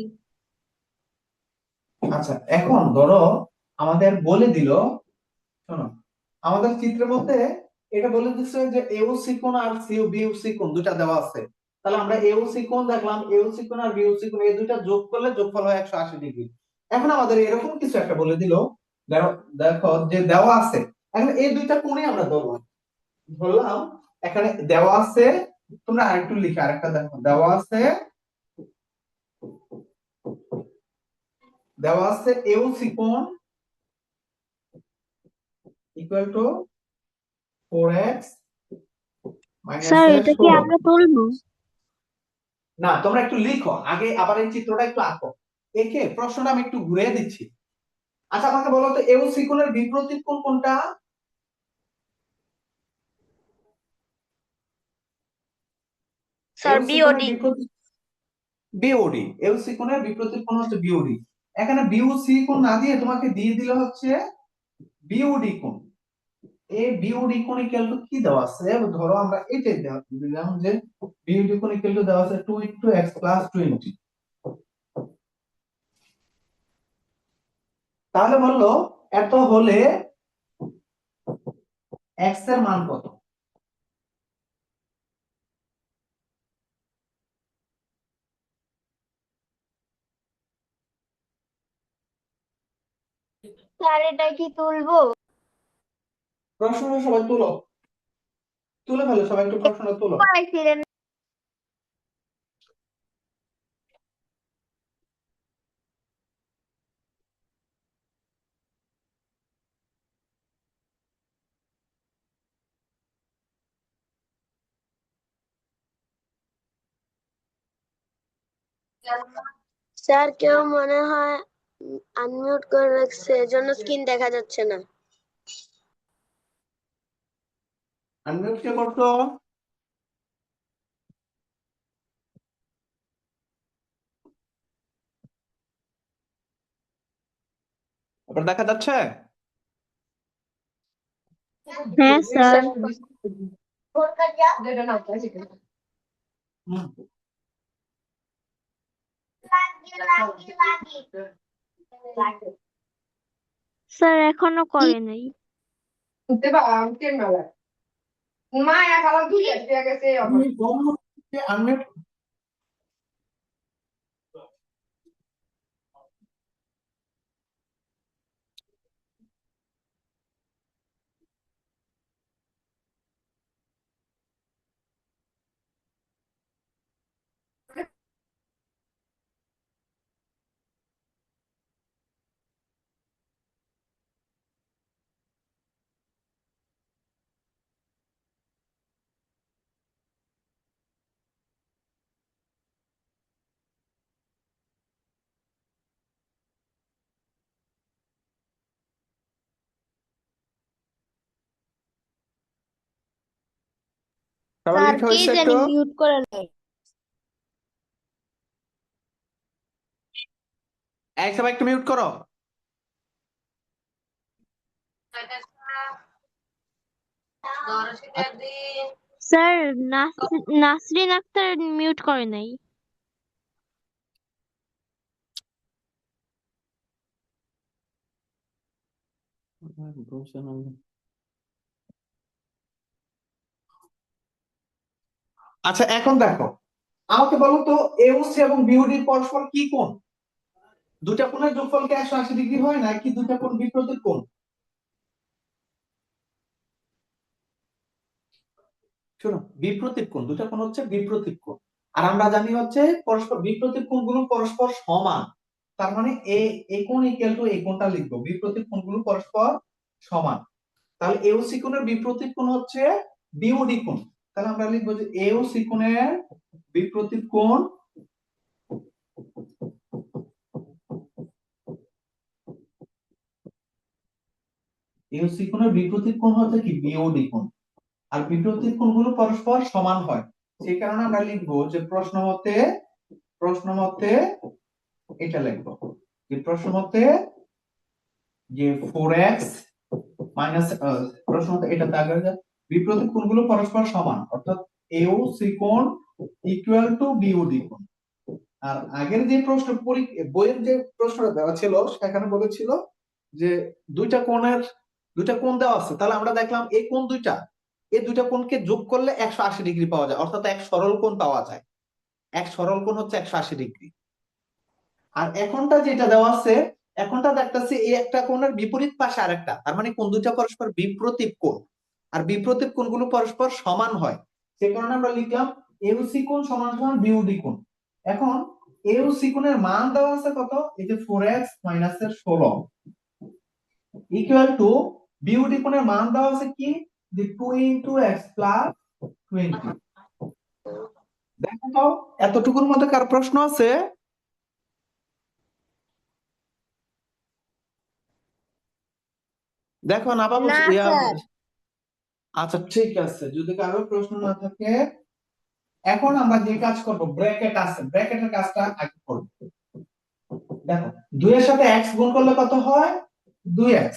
আচ্ছা এখন ধরো আমাদের বলে দিল, শোনো আমাদের চিত্রের মধ্যে এটা বলে দিচ্ছে যে এওসি কোণ আর বিওসি কোণ দুটা দেওয়া আছে। তাহলে আমরা এওসি কোণ দেখলাম, এওসি কোণ আর বিওসি কোণ এই দুটা যোগ করলে যোগফল হয় 180 ডিগ্রি। এখন আমাদের এরকম কিছু একটা বলে দিল, দেখো যে দেওয়া আছে, এখন এই দুইটা কোণই আমরা ধরলাম, এখানে দেওয়া আছে, তোমরা আরেকটু লিখে আরেকটা দেখো, দেওয়া আছে এওসি কোণ equal to 4x sir minus এটা কি 4। আমরা তুলবো? না তোমরা একটু লিখো আগে, আবার এই চিত্রটা একটু আঁকো, একে প্রশ্নটা আমি একটু ঘুরিয়ে দিচ্ছি। আচ্ছা আমাকে বলো তো এওসি কোণের বিপরীত কোণ কোনটা? স্যার এওসি কোণের বিওডি। বিপরীত বিওডি, এওসি কোণের বিপরীত কোণ হচ্ছে বিওডি। এখানে বিওসি কোণ না দিয়ে তোমাকে দিয়ে দিলে হচ্ছে বিওডি কোণ। এই বিওডি কোণ ইকুয়াল টু কি দেওয়া আছে, ধরো আমরা এটাই দিলাম যে বিওডি কোণ ইকুয়াল টু দেওয়া আছে 2 * x + 20। তাহলে বললো এত হলে x এর মান কত? স্যার এটা কি তুলবো? প্রশ্নটা সবাই তুলো, তুলে ফেলো সবাই, একটু প্রশ্নটা তুলো। করাইছিলেন। স্যার কেউ মনে হয় আনমিউট করে রাখছে, এজন্য স্ক্রিন দেখা যাচ্ছে না। আনমিউট কে করছো? এবার দেখা যাচ্ছে? হ্যাঁ স্যার। হুম। স্যার এখনো করে নাই। আনমিউট। সবার স্যার লিখা কে হয়েছে একটু? জানি মিউট করে নাই। সবাই একটু মিউট করো। স্যার নাসরিন আক্তার মিউট করে নাই। আচ্ছা এখন দেখো, আমাকে বলো তো এওসি এবং বিওডি পরস্পর কি কোণ? দুটা কোণের যোগফল কি 180 ডিগ্রি হয় নাকি দুটা কোণ বিপরীত কোণ? শোনো বিপরীত কোণ, দুটা কোণ হচ্ছে বিপরীত কোণ। আর আমরা জানি হচ্ছে পরস্পর বিপরীত কোণগুলো পরস্পর সমান। তার মানে এই কোণ ইকুয়াল টু এই কোণটা লিখবো, বিপরীত কোণগুলো পরস্পর সমান। তাহলে এওসি কোণের বিপরীত কোণ হচ্ছে বিওডি কোণ। তাহলে আমরা লিখবো যে এওসি কোণের বিপরীত কোণ এওসি কোণের বিপরীত কোণ হচ্ছে কি বিওডি কোণ। আর বিপরীত কোণগুলো পরস্পর সমান হয়। সেই কারণে আমরা লিখবো যে প্রশ্ন মতে এটা লিখবো যে প্রশ্ন মতে যে 4x মাইনাস প্রশ্ন মতে এটা আগে বিপরীত কোণগুলো পরস্পর সমান, অর্থাৎ AO কোণ ইকুয়াল টু BOD কোণ। আর আগের যে প্রশ্ন বইয়ের যে প্রশ্নটা দেওয়া ছিল সেখানে বলেছিল যে দুইটা কোণ দেওয়া আছে, তাহলে আমরা দেখলাম এই দুইটা কোণকে যোগ করলে 180 ডিগ্রি পাওয়া যায়, অর্থাৎ এক সরল কোণ পাওয়া যায়। এক সরল কোণ হচ্ছে 180 ডিগ্রি। আর এখনটা যেটা দেওয়া আছে, এখনটা দেখতেছি এই একটা কোণের বিপরীত পাশে আরেকটা, তার মানে কোণ দুইটা পরস্পর বিপ্রতীপ কোণ, আর বিপ্রতীপ কোণগুলো পরস্পর সমান হয়। সে কারণে আমরা লিখলাম AOC কোণ সমান সমান BOD কোণ। এখন AOC কোণের মান দেওয়া আছে কত, এই যে 4x মাইনাস এর 16 ইকুয়াল টু BOD কোণের মান দেওয়া আছে কি, যে 2 ইনটু x প্লাস 20। দেখো তো এতটুকুর মধ্যে কার প্রশ্ন আছে? দেখো না বাবু, না স্যার। আচ্ছা ঠিক আছে, যদি কারো প্রশ্ন না থাকে এখন আমরা যে কাজ করব, ব্র্যাকেট আছে, ব্র্যাকেটের কাজটা আগে করব। দেখো 2 এর সাথে x গুণ করলে কত হয়, 2x।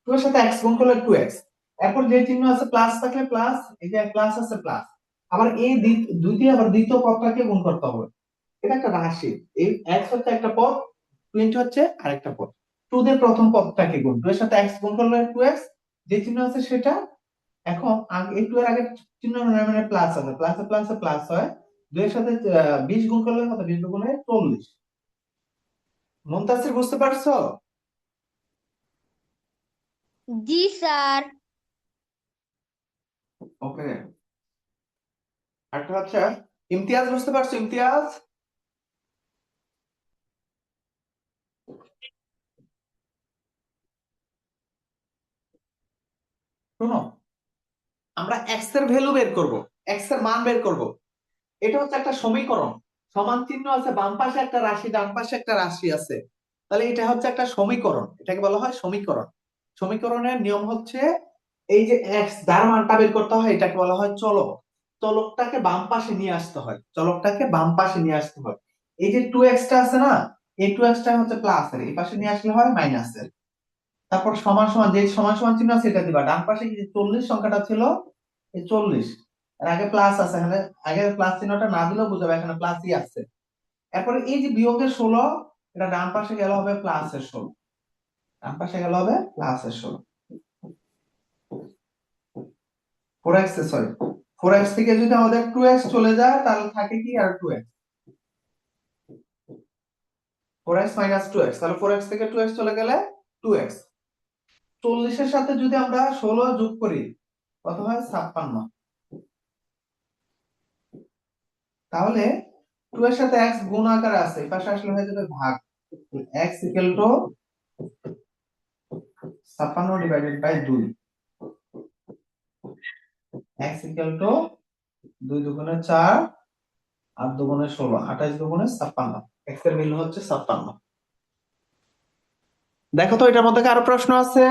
2 এর সাথে x গুণ করলে 2x। এরপর যে চিহ্ন আছে প্লাস থাকলে প্লাস, এই যে প্লাস আছে প্লাস, আবার এই দুই দিয়ে আবার দ্বিতীয় পদটাকে গুণ করতে হবে। এটা একটা রাশি, এই x হচ্ছে একটা পদ, 20 হচ্ছে আরেকটা পদ। 2 দিয়ে প্রথম পদটাকে গুণ, 2 এর সাথে x গুণ করলে 2x, যে চিহ্ন আছে সেটা। এখন এই 2 এর আগে চিহ্ন মানে প্লাস আছে, প্লাসে প্লাসে প্লাস হয়। 2 এর সাথে 20 গুণ করলে কত, 20 গুণে 40। মুনতাসির বুঝতে পারছো? জি স্যার। ওকে। আরেকটা হচ্ছে ইমতিয়াজ, বুঝতে পারছো ইমতিয়াজ? শোনো, আমরা x এর ভ্যালু বের করব, x এর মান বের করব। এটা হচ্ছে একটা সমীকরণ, সমান চিহ্ন আছে, বাম পাশে একটা রাশি ডান পাশে একটা রাশি আছে, তাহলে এটা হচ্ছে একটা সমীকরণ, এটাকে বলা হয় সমীকরণ। সমীকরণের নিয়ম হচ্ছে এই যে x যার মানটা বের করতে হয় এটাকে বলা হয় চলক। চলকটাকে বাম পাশে নিয়ে আসতে হয়, চলকটাকে বাম পাশে নিয়ে আসতে হয়। এই যে 2x টা আছে না, এই 2x টা হচ্ছে প্লাস এর, এই পাশে নিয়ে আসলে হয় মাইনাস এর। তারপর সমান সমান, যে সমান সমান চিহ্ন আছে এটা দিবা, ডান পাশে যে 40 সংখ্যাটা ছিল, এই 40 এর আগে প্লাস আছে, এখানে আগে প্লাস চিহ্নটা না দিলেও বুঝাবে এখানে প্লাসই আছে। এরপরে এই যে বিয়োগের 16, এটা ডান পাশে গেলে হবে প্লাসের 16, ডান পাশে গেলে হবে প্লাসের 16। 4x, সরি 4x থেকে যদি আমাদের 2x চলে যায় তাহলে থাকে কি আর 2x, 4x মাইনাস 2x, তাহলে 4x থেকে 2x চলে গেলে 2x। 40 এর সাথে যদি আমরা 16 যোগ করি কত হয়, 56। তাহলে 2 এর সাথে x গুণ আকারে আছে, এই পাশে আসলে হয়ে যাবে ভাগ, x equal to 56 divided by 2, x equal to 2 দুগুণে 4 আর দুগুণে 16, 28 দুগুণে 56, x এর ভ্যালু হচ্ছে 56। দেখো তো এটার মধ্যে কারো প্রশ্ন আছে?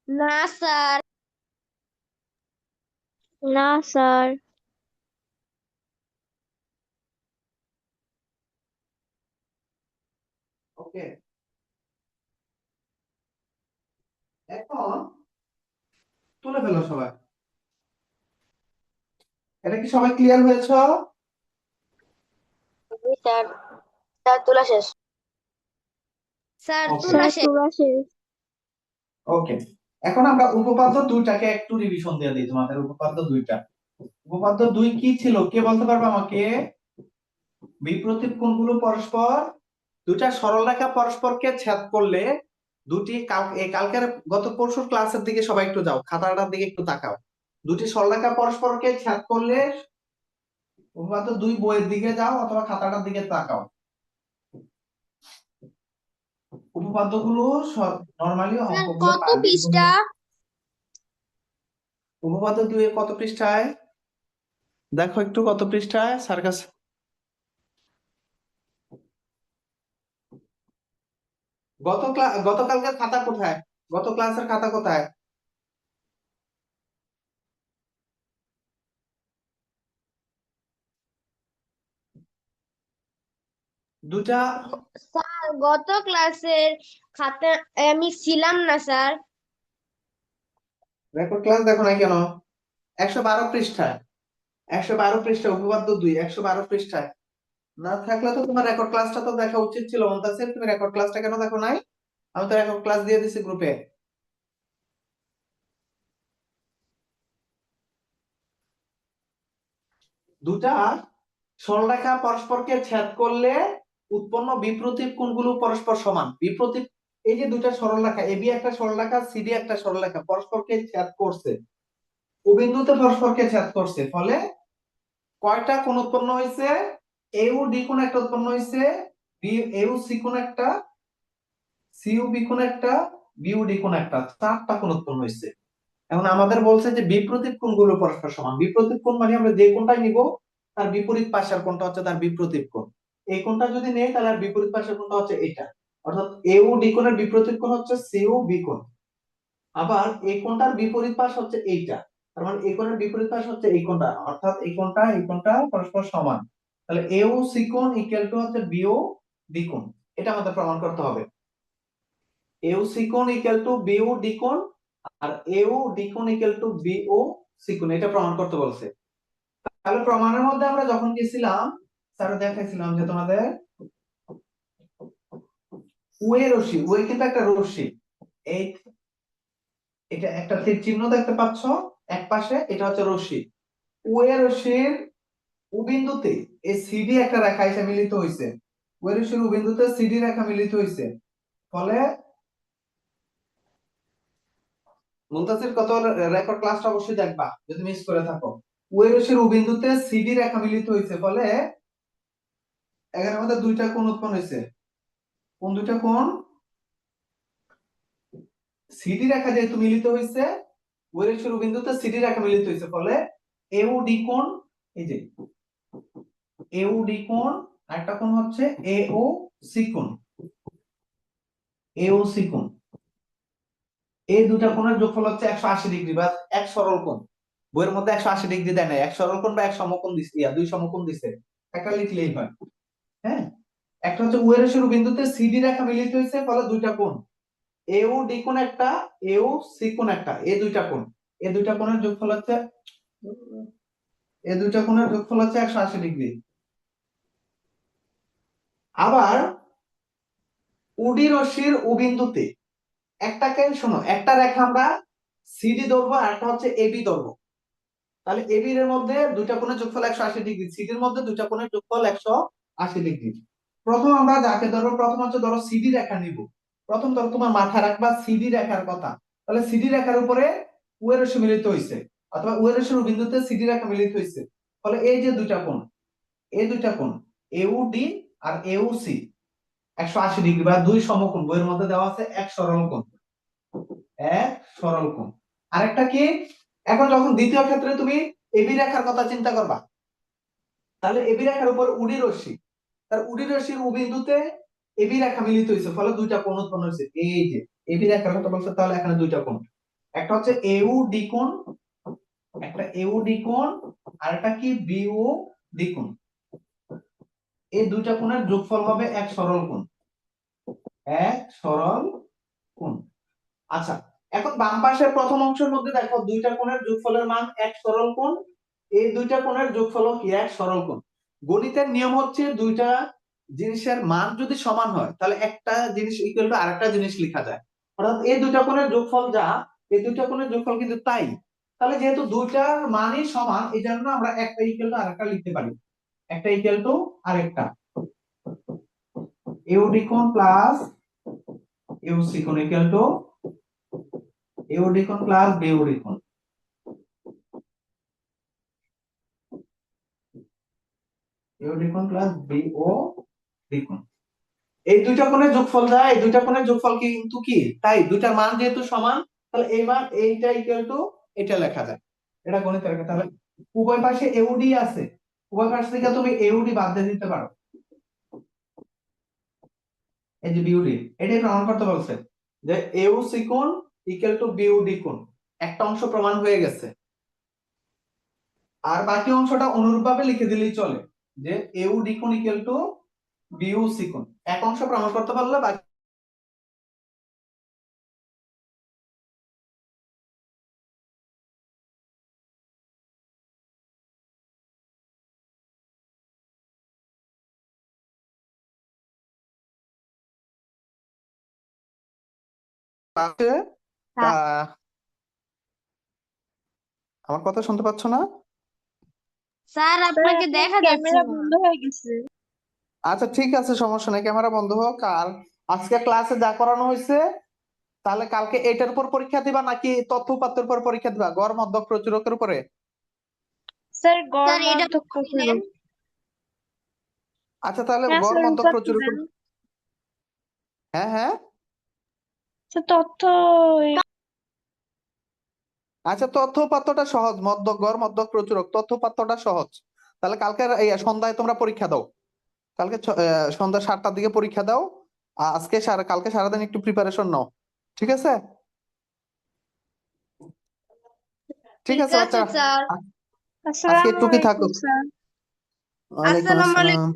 না স্যার। না স্যার। ওকে, এখন তুলে ফেলো সবাই। এটা কি সবাই ক্লিয়ার হয়েছে? জি স্যার। স্যার তোলা শেষ। স্যার ওকে তোলা শেষ। তোলা শেষ। ওকে, এখন আমরা উপপাদ্য দুইটাকে একটু রিভিশন দিয়ে দিই তোমাদের। উপপাদ্য দুইটা, উপপাদ্য দুই কি ছিল কে বলতে পারবে আমাকে? বিপ্রতীপ কোণগুলো পরস্পর, দুইটা সরলরেখা পরস্পরকে ছেদ করলে কালকের গত পরশুর ক্লাসের দিকে সবাই একটু যাও, খাতাটার দিকে একটু তাকাও। দুটি সরলরেখা পরস্পরকে ছেদ করলে, উপপাদ্য দুই বইয়ের দিকে যাও অথবা খাতাটার দিকে তাকাও। উপপাদ্যগুলো নরমালি স্যার অঙ্কগুলো কত পারবে। পৃষ্ঠা? উপপাদ্য দুই কত পৃষ্ঠায় দেখো একটু, কত পৃষ্ঠায় স্যার কাছে? গতকালকের খাতা কোথায়, গত ক্লাসের খাতা কোথায়? দুটা স্যার গত ক্লাসের খাতা আমি ছিলাম না স্যার। রেকর্ড ক্লাস দেখো নাই কেন? 112 পৃষ্ঠায়, 112 পৃষ্ঠায় উপপাদ্য 2, 112 পৃষ্ঠায় না থাকলে তো তোমার রেকর্ড ক্লাসটা তো দেখা উচিত ছিল মুনতাসির। তুমি রেকর্ড ক্লাসটা কেন দেখো নাই? আমি তো রেকর্ড ক্লাস দিয়ে দিছি গ্রুপে। দুটা সরলরেখা পরস্পরকে ছেদ করলে উৎপন্ন বিপ্রতীপ কোণগুলো পরস্পর সমান। বিপ্রতীপ, এই যে দুটা সরলরেখা, এবি একটা সরলরেখা, সিডি একটা সরলরেখা, পরস্পরকে ছেদ করছে, ও বিন্দুতে পরস্পরকে ছেদ করছে, ফলে কয়টা কোণ উৎপন্ন হয়েছে? এউ ডি কোণ একটা উৎপন্ন হয়েছে, বি এউ সি কোণ একটা, সিইউ বি কোণ একটা, বিইউ ডি কোণ একটা, 4টা কোণ উৎপন্ন হয়েছে। এখন আমাদের বলছে যে বিপ্রতীপ কোণগুলো পরস্পর সমান। বিপ্রতীপ কোণ মানে আমরা যে কোণটাই নিব তার বিপরীত পাশের কোণটা হচ্ছে তার বিপ্রতীপ কোণ। এই কোণটা যদি নেই তাহলে আর বিপরীত পাশের কোণটা হচ্ছে এটা। অর্থাৎ এউ ডি কোণের বিপ্রতীপ কোণ হচ্ছে সিইউ বি কোণ। আবার এই কোণটার বিপরীত পাশ হচ্ছে এইটা, তার মানে এই কোণের বিপরীত পাশ হচ্ছে এই কোণটা, অর্থাৎ এই কোণটা পরস্পর সমান। তাহলে এউ সি কোণ ইকুয়াল টু হচ্ছে বিও ডি কোণ। এটা আমাদের প্রমাণ করতে হবে। এউ সি কোণ ইকুয়াল টু বিও ডি কোণ, আর এও ডি কোণ ইকুয়াল টু বিও সি কোণ, এটা প্রমাণ করতে বলছে। তাহলে প্রমাণের মধ্যে আমরা যখন গেছিলাম স্যার দেখাইছিলাম যে তোমাদের ওয়ে রশ্মি, ওয়ে কিন্তু একটা রশ্মি, এই এটা একটা তীর চিহ্ন দেখতে পাচ্ছ এক পাশে, এটা হচ্ছে রশ্মি। ওয়ে রশ্মির উবিন্দুতে এই সিডি একটা রেখা এসে মিলিত হইছে, ওয়ে রশ্মির উবিন্দুতে সিডি রেখা মিলিত হইছে, ফলে মুনতাসির কত রেকর্ড ক্লাসটা অবশ্যই দেখবা যদি মিস করে থাকো। ওয়ে রশ্মির উবিন্দুতে সিডি রেখা মিলিত হইছে, ফলে এখানে আমাদের দুইটা কোণ উৎপন্ন হয়েছে। কোন দুইটা কোণ? সিডি রেখা যেহেতু মিলিত হয়েছে, ওয়ের শুরু বিন্দুতে সিডি রেখা মিলিত হয়েছে, ফলে এও ডি কোণ, এই যে এও ডি কোণ, আরেকটা কোণ হচ্ছে এও সি কোণ। এও সি কোণ, এই দুটা কোণের যোগফল হচ্ছে 180 ডিগ্রি বা এক সরল কোণ। বইয়ের মধ্যে 180 ডিগ্রি দেয় না, এক সরল কোণ বা এক সমকোণ দিছে, দুই সমকোণ দিছে, একটা লিখলেই হয়। হ্যাঁ, একটা হচ্ছে ওয়ের শুরু বিন্দুতে সিডি রেখা মিলিত হয়েছে, ফলে দুইটা কোণ, এও ডি কোণ একটা, এও সি কোণ একটা, এই দুইটা কোণ, এই দুইটা কোণের যোগফল হচ্ছে, এই দুইটা কোণের যোগফল হচ্ছে 180 ডিগ্রি। আবার উডি রশ্মির উবিন্দুতে একটাকে শোনো, একটা রেখা আমরা সিডি ধরবো আর একটা হচ্ছে এবি ধরবো, তাহলে এবি এর মধ্যে দুইটা কোণের যোগফল 180 ডিগ্রি, সিডির মধ্যে দুইটা কোণের যোগফল 180 ডিগ্রি। প্রথম আমরা যাকে ধরবো, প্রথম হচ্ছে ধরো সিডি রেখা নিব। প্রথম ধরো তোমার মাথায় রাখবা সিডি রেখার কথা, তাহলে সিডি রেখার উপরে ওয়ে রশ্মি মিলিত হইছে, অথবা ওয়ে রশ্মির বিন্দুতে সিডি রেখা মিলিত হইছে, ফলে এই যে দুইটা কোণ, এই দুইটা কোণ এউ ডি আর এউ সি 180 ডিগ্রি বা দুই সমকোণ, বইয়ের মধ্যে দেওয়া আছে এক সরল কোণ, এক সরল কোণ। আরেকটা কি, এখন যখন দ্বিতীয় ক্ষেত্রে তুমি এবি রেখার কথা চিন্তা করবা, তাহলে এবি রেখার উপর উডি রশ্মি, তার উডি রশ্মির বিন্দুতে এবি রেখা মিলিত হয়েছে, ফলে দুইটা কোণ উৎপন্ন হয়েছে। এই যে এবি রেখার কথা বলছে, তাহলে এখানে দুইটা কোণ, একটা হচ্ছে এউ ডি কোণ, একটা এউ ডি কোণ, আর একটা কি বিও ডি কোণ। এই দুইটা কোণের যোগফল হবে এক সরল কোণ, এক সরল কোণ। আচ্ছা, এখন বাম পাশের প্রথম অংশের মধ্যে দেখো দুইটা কোণের যোগফলের মান এক সরল কোণ, এই দুইটা কোণের যোগফল কি এক সরল কোণ। গণিতের নিয়ম হচ্ছে দুইটা জিনিসের মান যদি সমান হয় তাহলে একটা জিনিস ইকুয়াল টু আরেকটা জিনিস লেখা যায়, অর্থাৎ এই দুইটা কোণের যোগফল যা, এই দুইটা কোণের যোগফল কিন্তু তাই। তাহলে যেহেতু দুইটার মানই সমান, এই জন্য আমরা একটা ইকুয়াল টু আরেকটা লিখতে পারি, একটা ইকুয়াল টু আরেকটা, এওডি কোণ প্লাস এওসি কোণ ইকুয়াল টু এওডি কোণ প্লাস বিওডি কোণ, এওডি কোণ প্লাস বিওডি কোণ। এই দুইটা কোণের যোগফল যা, এই দুইটা কোণের যোগফল কিন্তু কি তাই, দুইটার মান যেহেতু সমান, তাহলে এই মান এইটা ইকুয়াল টু এটা লেখা যায়। এটা গণিতের রেখা, তাহলে উভয় পাশে এওডি আছে, উভয় পাশ থেকে তুমি এওডি বাদ দিয়ে দিতে পারো, এই যে বিওডি, এটাই প্রমাণ করতে বলছে যে এওসি কোণ ইকুয়াল টু বিওডি কোণ। একটা অংশ প্রমাণ হয়ে গেছে, আর বাকি অংশটা অনুরূপভাবে লিখে দিলেই চলে, যে এওডি কোণ ইকুয়াল টু বিইউসি কোণ এক অংশ প্রমাণ করতে পারলে বাকি আছে। আহ, আমার কথা শুনতে পাচ্ছ না? স্যার আপনাকে দেখা যাচ্ছে ক্যামেরা না। বন্ধ হয়ে গেছে। আচ্ছা ঠিক আছে, সমস্যা নেই, ক্যামেরা বন্ধ হোক। আর আজকে ক্লাসে যা করানো হয়েছে, তাহলে কালকে এটার উপর পরীক্ষা দিবা নাকি তথ্য উপাত্তের উপর পরীক্ষা দিবা, গড় মধ্যক প্রচুরকের উপরে? স্যার গড় স্যার এটা মধ্যক দিলেন। প্রচুরক। আচ্ছা তাহলে হ্যাঁ গড় স্যার মধ্যক উপাত্ত প্রচুরকের, দেন। হ্যাঁ হ্যাঁ। স্যার তথ্য আচ্ছা তথ্য উপাত্তটা সহজ, মধ্যক গড় মধ্যক প্রচুরক তথ্য উপাত্তটা সহজ। তাহলে কালকে এই সন্ধ্যায় তোমরা পরীক্ষা দাও, কালকে সন্ধ্যা 7টার দিকে পরীক্ষা দাও। আজকে কালকে সারাদিন একটু প্রিপারেশন নাও, ঠিক আছে? ঠিক ঠিক আছে আছে বাচ্চারা, স্যার। আজকে আসসালামু একটু কি থাকো। আলাইকুম স্যার। ওয়ালাইকুম আসসালামু আসসালাম। আলাইকুম।